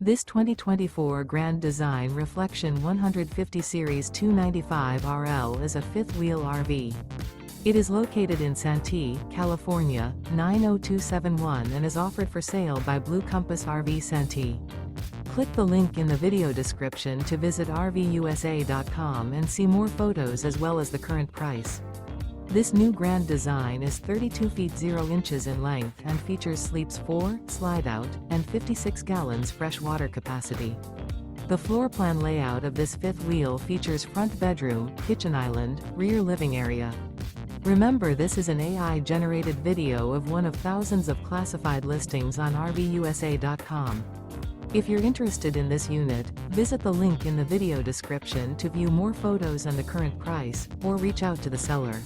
This 2024 Grand Design Reflection 150 Series 295RL is a fifth-wheel RV. It is located in Santee, California, 90271 and is offered for sale by Blue Compass RV Santee. Click the link in the video description to visit RVUSA.com and see more photos as well as the current price. This new Grand Design is 32 feet 0 inches in length and features sleeps 4, slide-out, and 56 gallons fresh water capacity. The floor plan layout of this fifth wheel features front bedroom, kitchen island, rear living area. Remember, this is an AI-generated video of one of thousands of classified listings on RVUSA.com. If you're interested in this unit, visit the link in the video description to view more photos and the current price, or reach out to the seller.